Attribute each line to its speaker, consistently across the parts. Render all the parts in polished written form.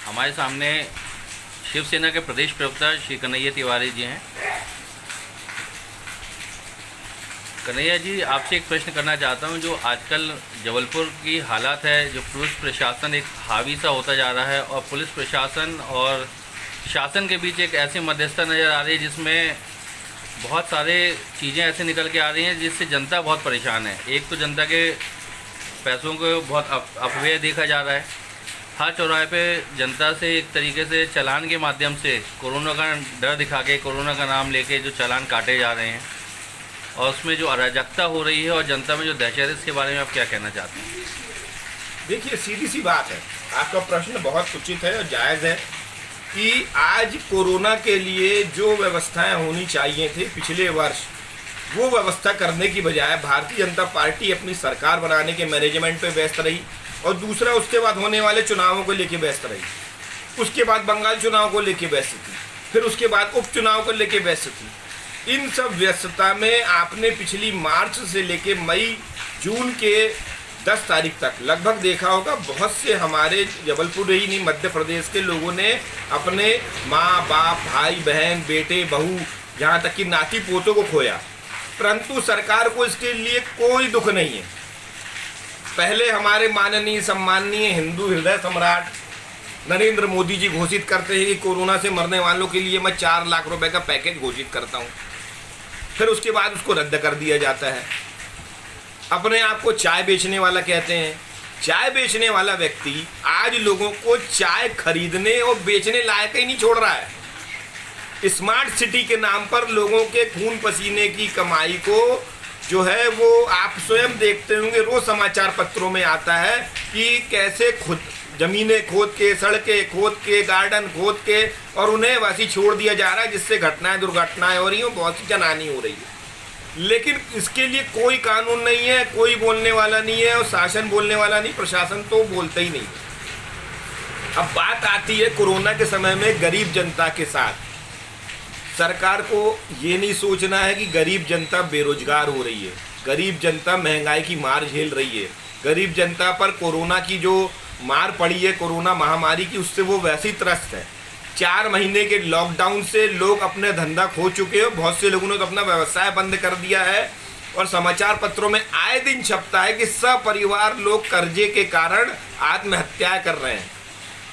Speaker 1: हमारे सामने शिवसेना के प्रदेश प्रवक्ता श्री कन्हैया तिवारी जी हैं। कन्हैया जी, आपसे एक प्रश्न करना चाहता हूं। जो आजकल जबलपुर की हालात है, जो पुलिस प्रशासन एक हावी सा होता जा रहा है और पुलिस प्रशासन और शासन के बीच एक ऐसी मध्यस्थता नज़र आ रही है जिसमें बहुत सारे चीज़ें ऐसे निकल के आ रही हैं जिससे जनता बहुत परेशान है। एक तो जनता के पैसों को बहुत अपव्यय देखा जा रहा है। हर चौराहे पे जनता से एक तरीके से चालान के माध्यम से कोरोना का डर दिखा के, कोरोना का नाम लेके जो चालान काटे जा रहे हैं और उसमें जो अराजकता हो रही है और जनता में जो दहशत है, इसके बारे में आप क्या कहना चाहते हैं?
Speaker 2: देखिए, सीधी सी बात है, आपका प्रश्न बहुत उचित है और जायज़ है कि आज कोरोना के लिए जो व्यवस्थाएं होनी चाहिए थी पिछले वर्ष, वो व्यवस्था करने की बजाय भारतीय जनता पार्टी अपनी सरकार बनाने के मैनेजमेंट पे व्यस्त रही और दूसरा उसके बाद होने वाले चुनावों को लेके व्यस्त रही। उसके बाद बंगाल चुनाव को लेके व्यस्त थी, फिर उसके बाद उपचुनाव को लेके व्यस्त थी। इन सब व्यस्तता में आपने पिछली मार्च से लेके मई जून के 10 तारीख तक लगभग देखा होगा, बहुत से हमारे जबलपुर ही नहीं मध्य प्रदेश के लोगों ने अपने माँ बाप, भाई बहन, बेटे बहू, यहाँ तक कि नाती पोतों को खोया, परंतु सरकार को इसके लिए कोई दुख नहीं है। पहले हमारे माननीय सम्माननीय हिंदू हृदय सम्राट नरेंद्र मोदी जी घोषित करते हैं कि कोरोना से मरने वालों के लिए मैं 4 लाख रुपए का पैकेज घोषित करता हूँ, फिर उसके बाद उसको रद्द कर दिया जाता है। अपने आप को चाय बेचने वाला कहते हैं। चाय बेचने वाला व्यक्ति आज लोगों को चाय खरीदने और बेचने लायक ही नहीं छोड़ रहा है। स्मार्ट सिटी के नाम पर लोगों के खून पसीने की कमाई को जो है वो आप स्वयं देखते होंगे, रोज समाचार पत्रों में आता है कि कैसे खुद जमीनें खोद के, सड़कें खोद के, गार्डन खोद के और उन्हें वैसी छोड़ दिया जा रहा है, जिससे घटनाएं दुर्घटनाएं हो रही हैं, बहुत सी जनहानि हो रही है। लेकिन इसके लिए कोई कानून नहीं है, कोई बोलने वाला नहीं है और शासन बोलने वाला नहीं, प्रशासन तो बोलता ही नहीं। अब बात आती है कोरोना के समय में गरीब जनता के साथ। सरकार को ये नहीं सोचना है कि गरीब जनता बेरोजगार हो रही है, गरीब जनता महंगाई की मार झेल रही है, गरीब जनता पर कोरोना की जो मार पड़ी है, कोरोना महामारी की, उससे वो वैसे ही त्रस्त है। 4 महीने के लॉकडाउन से लोग अपने धंधा खो चुके हैं, बहुत से लोगों ने तो अपना व्यवसाय बंद कर दिया है और समाचार पत्रों में आए दिन छपता है कि सपरिवार लोग कर्जे के कारण आत्महत्या कर रहे हैं।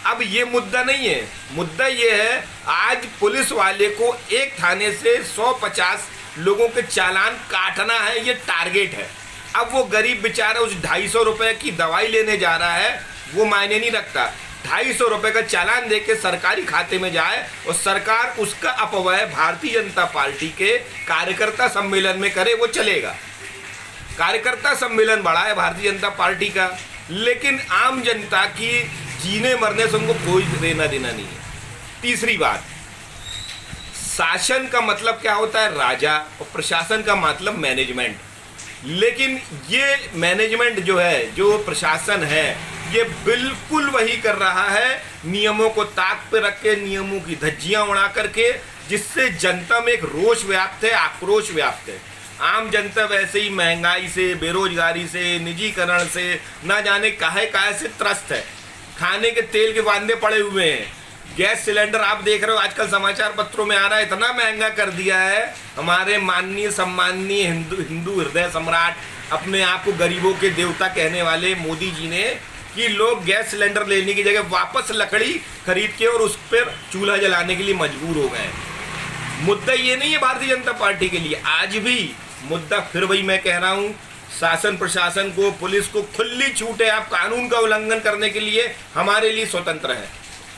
Speaker 2: अब ये मुद्दा नहीं है, मुद्दा ये है आज पुलिस वाले को एक थाने से 150 लोगों के चालान काटना है, ये टारगेट है। अब वो गरीब बेचारा उस 250 रुपये की दवाई लेने जा रहा है, वो मायने नहीं रखता। 250 रुपये का चालान दे के सरकारी खाते में जाए और सरकार उसका अपव्यय भारतीय जनता पार्टी के कार्यकर्ता सम्मेलन में करे, वो चलेगा। कार्यकर्ता सम्मेलन बड़ा है भारतीय जनता पार्टी का, लेकिन आम जनता की जीने मरने से उनको कोई लेना देना नहीं है। तीसरी बात, शासन का मतलब क्या होता है? राजा, और प्रशासन का मतलब मैनेजमेंट। लेकिन ये मैनेजमेंट जो है, जो प्रशासन है, ये बिल्कुल वही कर रहा है, नियमों को ताक पे रख के, नियमों की धज्जियां उड़ा करके, जिससे जनता में एक रोष व्याप्त है, आक्रोश व्याप्त है। आम जनता वैसे ही महंगाई से, बेरोजगारी से, निजीकरण से, ना जाने काहे से त्रस्त है। खाने के तेल के वांदे पड़े हुए हैं। गैस सिलेंडर आप देख रहे हो आजकल समाचार पत्रों में आ रहा है, इतना महंगा कर दिया है हमारे माननीय सम्माननीय हिंदू हृदय सम्राट, अपने आप को गरीबों के देवता कहने वाले मोदी जी ने, कि लोग गैस सिलेंडर लेने की जगह वापस लकड़ी खरीद के और उस पर चूल्हा जलाने के लिए मजबूर हो गए। मुद्दा ये नहीं है भारतीय जनता पार्टी के लिए, आज भी मुद्दा फिर वही मैं कह रहा हूँ, शासन प्रशासन को, पुलिस को खुली छूट है। आप कानून का उल्लंघन करने के लिए हमारे लिए स्वतंत्र है।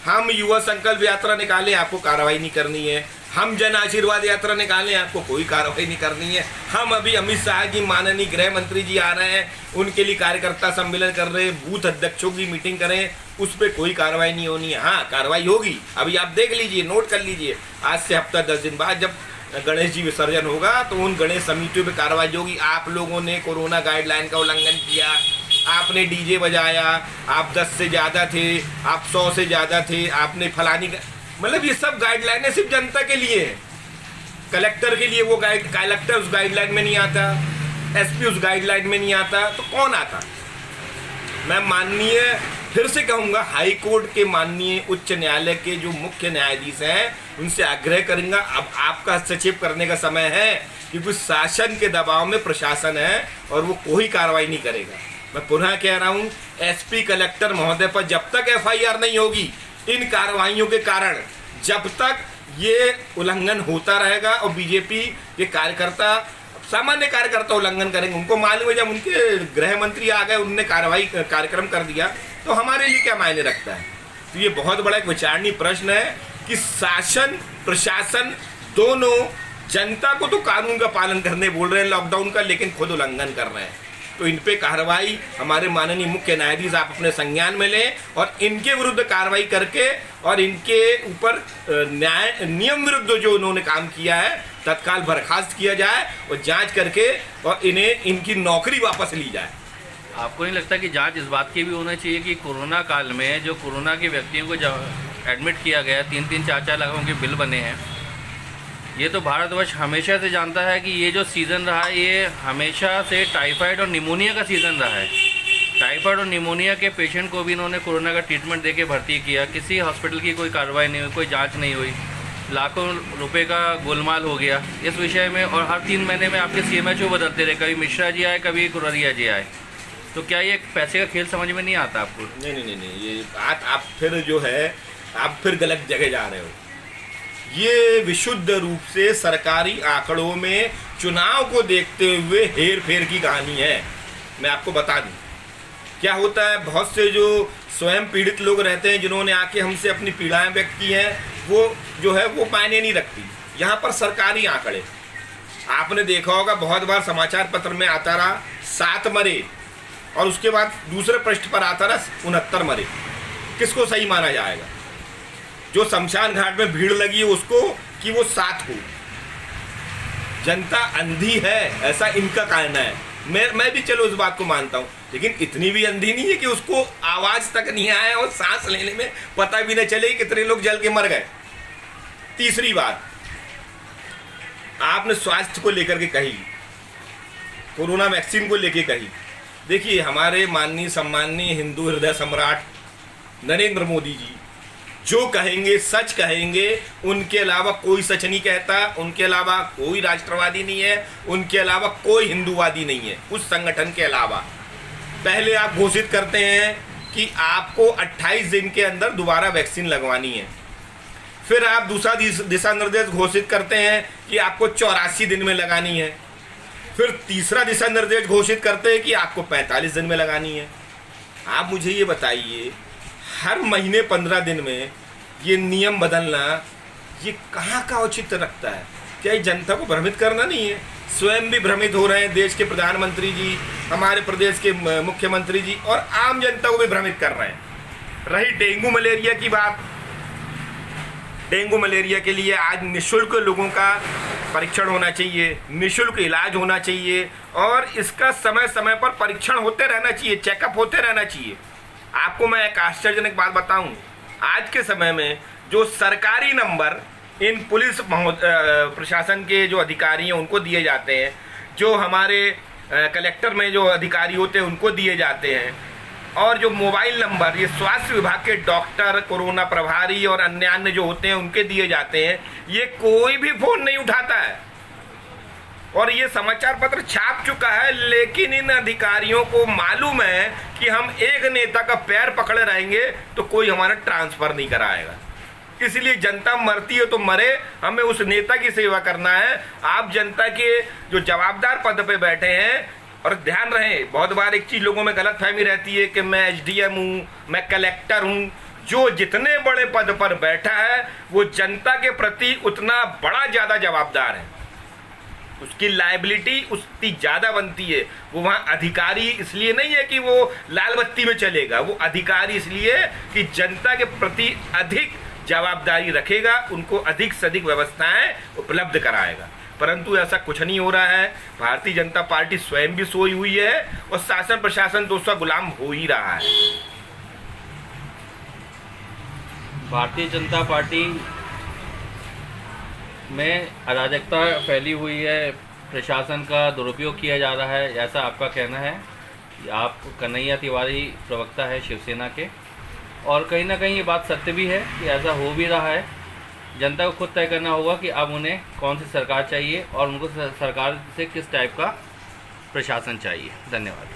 Speaker 2: हम युवा संकल्प यात्रा निकालें, आपको कार्रवाई नहीं करनी है। हम जन आशीर्वाद यात्रा निकालें, आपको कोई कार्रवाई नहीं करनी है। हम अभी अमित शाह जी, माननीय गृह मंत्री जी आ रहे हैं, उनके लिए कार्यकर्ता सम्मेलन कर रहे हैं, बूथ अध्यक्षों की मीटिंग करें, उस पर कोई कार्रवाई नहीं होनी है। हाँ, कार्रवाई होगी, अभी आप देख लीजिए, नोट कर लीजिए, आज से हफ्ता 10 दिन बाद जब गणेश जी विसर्जन होगा तो उन गणेश समितियों पे कार्रवाई होगी। आप लोगों ने कोरोना गाइडलाइन का उल्लंघन किया, आपने डीजे बजाया, आप 10 से ज़्यादा थे, आप 100 से ज़्यादा थे, आपने फलानी, मतलब ये सब गाइडलाइनें सिर्फ जनता के लिए है। कलेक्टर के लिए वो कलेक्टर उस गाइडलाइन में नहीं आता, एसपी उस गाइडलाइन में नहीं आता, तो कौन आता? मैं माननीय फिर से कहूँगा, हाई कोर्ट के माननीय उच्च न्यायालय के जो मुख्य न्यायाधीश हैं उनसे आग्रह करूँगा, अब आपका हस्तक्षेप करने का समय है, क्योंकि शासन के दबाव में प्रशासन है और वो कोई कार्रवाई नहीं करेगा। मैं पुनः कह रहा हूँ, एसपी कलेक्टर महोदय पर जब तक एफआईआर नहीं होगी इन कार्रवाइयों के कारण, जब तक ये उल्लंघन होता रहेगा और बीजेपी के कार्यकर्ता, सामान्य कार्यकर्ता उल्लंघन करेंगे। उनको मालूम है जब उनके गृह मंत्री आ गए, उनने कार्यक्रम कर दिया, तो हमारे लिए क्या मायने रखता है। तो ये बहुत बड़ा एक विचारणीय प्रश्न है कि शासन प्रशासन दोनों जनता को तो कानून का पालन करने बोल रहे हैं, लॉकडाउन का, लेकिन खुद उल्लंघन कर रहे हैं। तो इन पे कार्रवाई हमारे माननीय मुख्य न्यायाधीश आप अपने संज्ञान में लें और इनके विरुद्ध कार्रवाई करके और इनके ऊपर नियम विरुद्ध जो उन्होंने काम किया है तत्काल बर्खास्त किया जाए और जांच करके और इन्हें इनकी नौकरी वापस ली जाए।
Speaker 1: आपको नहीं लगता कि जांच इस बात की भी होना चाहिए कि कोरोना काल में जो कोरोना के व्यक्तियों को एडमिट किया गया, 3-3, 4-4 लाख उनके बिल बने हैं, ये तो भारतवर्ष हमेशा से जानता है कि ये जो सीज़न रहा है ये हमेशा से टाइफाइड और निमोनिया का सीज़न रहा है। टाइफाइड और निमोनिया के पेशेंट को भी इन्होंने कोरोना का ट्रीटमेंट देके भर्ती किया, किसी हॉस्पिटल की कोई कार्रवाई नहीं हुई, कोई जांच नहीं हुई, लाखों रुपए का गोलमाल हो गया इस विषय में। और हर 3 महीने में आपके CMHO बदलते रहे, कभी मिश्रा जी आए, कभी कुररिया जी आए। तो क्या ये पैसे का खेल समझ में नहीं आता आपको?
Speaker 2: नहीं, ये बात आप फिर जो है आप फिर गलत जगह जा रहे हो। ये विशुद्ध रूप से सरकारी आंकड़ों में चुनाव को देखते हुए हेर फेर की कहानी है। मैं आपको बता दूं क्या होता है, बहुत से जो स्वयं पीड़ित लोग रहते हैं जिन्होंने आके हमसे अपनी पीड़ाएं व्यक्त की हैं, वो जो है वो मायने नहीं रखती। यहाँ पर सरकारी आंकड़े आपने देखा होगा, बहुत बार समाचार पत्र में आता रहा 7 मरे और उसके बाद दूसरे पृष्ठ पर आता रहा 69 मरे। किसको सही माना जाएगा? जो शमशान घाट में भीड़ लगी है उसको कि वो 7 को? जनता अंधी है ऐसा इनका कहना है। मैं भी चलो इस बात को मानता हूँ, लेकिन इतनी भी अंधी नहीं है कि उसको आवाज तक नहीं आया और सांस लेने में पता भी न चले कितने लोग जल के मर गए। तीसरी बात आपने स्वास्थ्य को लेकर के कही, कोरोना वैक्सीन को लेकर कही। देखिए, हमारे माननीय सम्माननीय हिंदू हृदय सम्राट नरेंद्र मोदी जी जो कहेंगे सच कहेंगे, उनके अलावा कोई सच नहीं कहता, उनके अलावा कोई राष्ट्रवादी नहीं है, उनके अलावा कोई हिंदूवादी नहीं है उस संगठन के अलावा। पहले आप घोषित करते हैं कि आपको 28 दिन के अंदर दोबारा वैक्सीन लगवानी है, फिर आप दूसरा दिशा निर्देश घोषित करते हैं कि आपको 84 दिन में लगानी है, फिर तीसरा दिशा निर्देश घोषित करते हैं कि आपको 45 दिन में लगानी है। आप मुझे ये बताइए, हर महीने 15 दिन में ये नियम बदलना ये कहाँ का औचित्य रखता है? क्या ये जनता को भ्रमित करना नहीं है? स्वयं भी भ्रमित हो रहे हैं, देश के प्रधानमंत्री जी, हमारे प्रदेश के मुख्यमंत्री जी, और आम जनता को भी भ्रमित कर रहे हैं। रही डेंगू मलेरिया की बात, डेंगू मलेरिया के लिए आज निःशुल्क लोगों का परीक्षण होना चाहिए, निःशुल्क इलाज होना चाहिए और इसका समय समय पर परीक्षण होते रहना चाहिए, चेकअप होते रहना चाहिए। आपको मैं एक आश्चर्यजनक बात बताऊं, आज के समय में जो सरकारी नंबर इन पुलिस प्रशासन के जो अधिकारी हैं उनको दिए जाते हैं, जो हमारे कलेक्टर में जो अधिकारी होते हैं उनको दिए जाते हैं, और जो मोबाइल नंबर ये स्वास्थ्य विभाग के डॉक्टर, कोरोना प्रभारी और अन्य जो होते हैं उनके दिए जाते हैं, ये कोई भी फोन नहीं उठाता है। और ये समाचार पत्र छाप चुका है, लेकिन इन अधिकारियों को मालूम है कि हम एक नेता का पैर पकड़े रहेंगे तो कोई हमारा ट्रांसफर नहीं कराएगा। इसलिए जनता मरती है तो मरे, हमें उस नेता की सेवा करना है। आप जनता के जो जवाबदार पद पे बैठे हैं, और ध्यान रहे, बहुत बार एक चीज लोगों में गलतफहमी रहती है कि मैं SDM हूँ, मैं कलेक्टर हूँ। जो जितने बड़े पद पर बैठा है वो जनता के प्रति उतना बड़ा ज्यादा जवाबदार है, उसकी लायबिलिटी उतनी ज़्यादा बनती है। वो वहाँ अधिकारी इसलिए नहीं है कि वो लाल बत्ती में चलेगा, वो अधिकारी इसलिए कि जनता के प्रति अधिक जवाबदारी रखेगा, उनको अधिक से अधिक व्यवस्थाएं उपलब्ध कराएगा। परंतु ऐसा कुछ नहीं हो रहा है। भारतीय जनता पार्टी स्वयं भी सोई हुई है और शासन प्रशासन तो उसका गुलाम हो ही रहा है।
Speaker 1: भारतीय जनता पार्टी में अराजकता फैली हुई है, प्रशासन का दुरुपयोग किया जा रहा है, ऐसा आपका कहना है? आप कन्हैया तिवारी प्रवक्ता है शिवसेना के। और कहीं ना कहीं ये बात सत्य भी है कि ऐसा हो भी रहा है। जनता को खुद तय करना होगा कि अब उन्हें कौन सी सरकार चाहिए और उनको सरकार से किस टाइप का प्रशासन चाहिए। धन्यवाद।